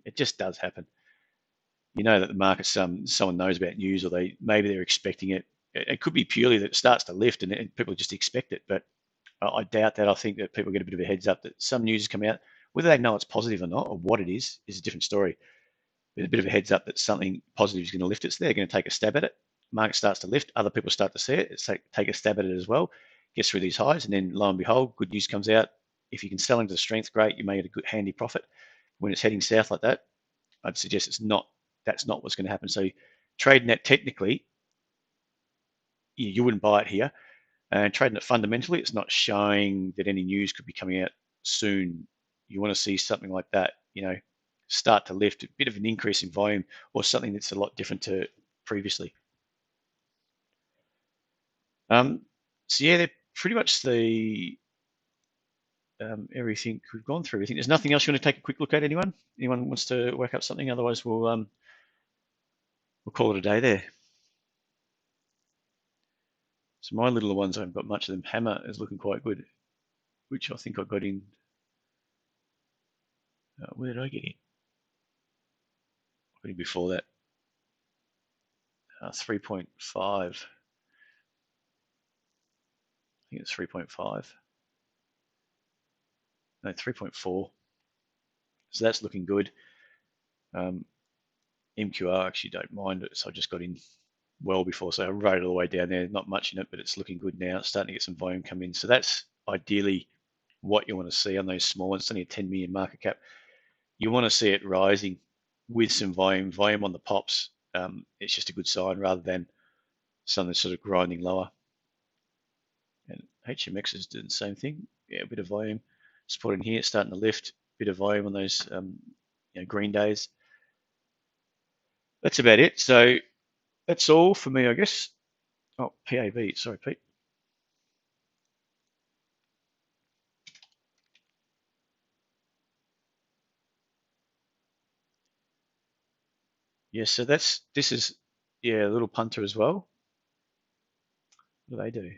it just does happen. That the market, someone knows about news, or maybe they're expecting it. It could be purely that it starts to lift and people just expect it, but I doubt that. I think that people get a bit of a heads up that some news has come out. Whether they know it's positive or not, or what it is a different story. But a bit of a heads up that something positive is going to lift it, so they're going to take a stab at it. Market starts to lift, other people start to see it, take a stab at it as well, gets through these highs, and then lo and behold, good news comes out. If you can sell into the strength, great, you may get a good handy profit. When it's heading south like that, I'd suggest that's not what's going to happen. So trading that technically, you wouldn't buy it here. And trading it fundamentally, it's not showing that any news could be coming out soon. You want to see something like that, start to lift, a bit of an increase in volume, or something that's a lot different to previously. So yeah, they're pretty much the everything we've gone through. I think there's nothing else you want to take a quick look at. Anyone? Anyone wants to work up something? Otherwise, we'll call it a day there. So my little ones, I haven't got much of them. Hammer is looking quite good, which I think I got in. Where did I get in? I got in before that. 3.5. I think it's 3.5. No, 3.4. So that's looking good. MQR actually don't mind it, so I just got in well before. So I wrote it all the way down there. Not much in it, but it's looking good now. It's starting to get some volume come in. So that's ideally what you want to see on those small ones. It's only a 10 million market cap. You want to see it rising with some volume on the pops. It's just a good sign rather than something sort of grinding lower. And HMX is doing the same thing. Yeah, a bit of volume. Support in here, starting to lift. Bit of volume on those green days. That's about it. So that's all for me, I guess. Oh, PAB. Sorry, Pete. Yeah, so this is a little punter as well. What do they do?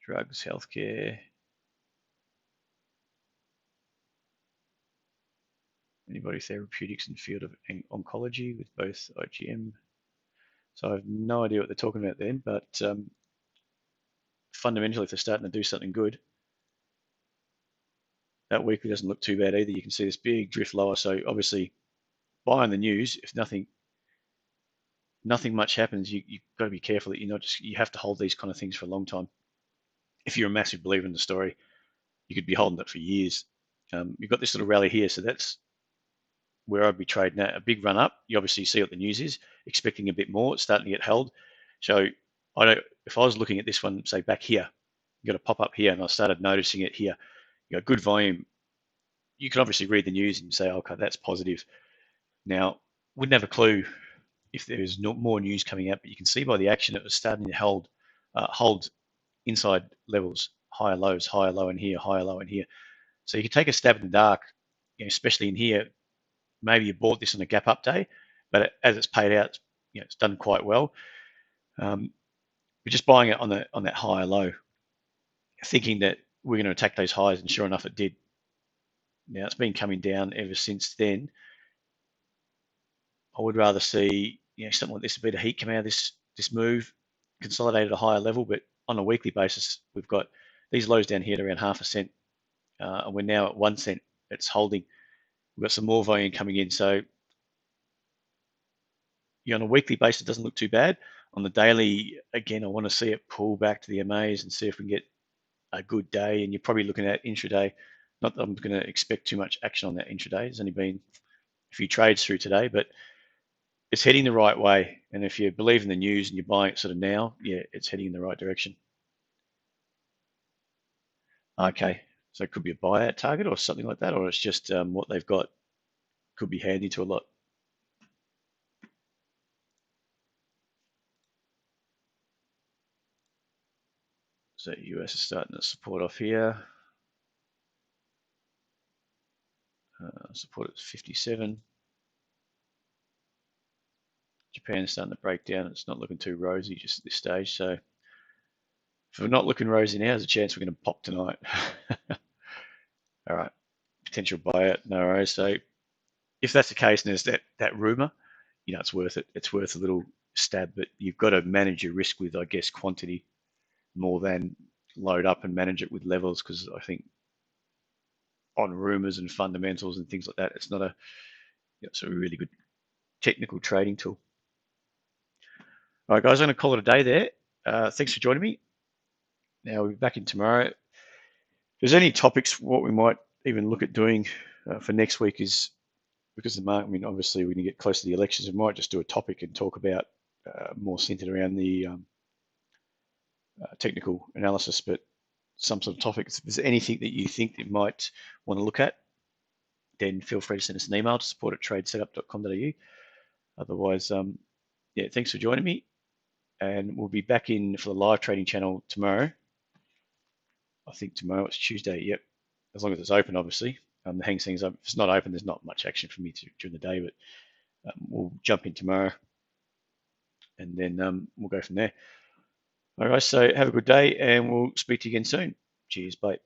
Drugs, healthcare, antibody therapeutics and field of oncology with both IgM. So I have no idea what they're talking about then, but fundamentally, if they're starting to do something good, that weekly doesn't look too bad either. You can see this big drift lower. So obviously, buying the news, if nothing much happens, you've got to be careful that you have to hold these kind of things for a long time. If you're a massive believer in the story, you could be holding it for years. You've got this little rally here, so that's where I'd be trading at. A big run up. You obviously see what the news is, expecting a bit more. It's starting to get held. So if I was looking at this one, say back here, you got a pop up here, and I started noticing it here. You got good volume. You can obviously read the news and say, okay, that's positive. Now, wouldn't have a clue if there's no more news coming out, but you can see by the action it was starting to hold inside levels, higher lows, higher low in here, higher low in here. So you can take a stab in the dark, especially in here. Maybe you bought this on a gap up day, but as it's paid out, it's done quite well. We're just buying it on that higher low, thinking that we're going to attack those highs, and sure enough, it did. Now it's been coming down ever since then. I would rather see something like this, a bit of heat come out of this move, consolidate at a higher level, but on a weekly basis, we've got these lows down here at around 0.5 cent, and we're now at 1 cent. It's holding. We've got some more volume coming in, so on a weekly basis, it doesn't look too bad. On the daily, again, I want to see it pull back to the MAs and see if we can get a good day. And you're probably looking at intraday. Not that I'm going to expect too much action on that intraday. There's only been a few trades through today, but it's heading the right way. And if you believe in the news and you're buying it sort of now, yeah, it's heading in the right direction. Okay, so it could be a buyout target or something like that, or it's just what they've got could be handy to a lot. So US is starting to support off here. Support at 57. Japan's starting to break down. It's not looking too rosy just at this stage. So if we're not looking rosy now, there's a chance we're going to pop tonight. All right, potential buyout, no worries. So if that's the case and there's that rumor, it's worth it. It's worth a little stab, but you've got to manage your risk with, I guess, quantity more than load up and manage it with levels, because I think on rumors and fundamentals and things like that, it's not it's a really good technical trading tool. All right, guys, I'm going to call it a day there. Thanks for joining me. Now we'll be back in tomorrow. If there's any topics, what we might even look at doing for next week is, because the market, obviously we're going to get close to the elections, we might just do a topic and talk about more centered around the technical analysis, but some sort of topic. If there's anything that you think you might want to look at, then feel free to send us an email to support@tradesetup.com.au. Otherwise, thanks for joining me, and we'll be back in for the live trading channel tomorrow I think tomorrow it's Tuesday. Yep, as long as it's open, obviously. The Hang Seng's open. If it's not open, there's not much action for me during the day, but we'll jump in tomorrow, and then we'll go from there. All right, so have a good day, and we'll speak to you again soon. Cheers, bye.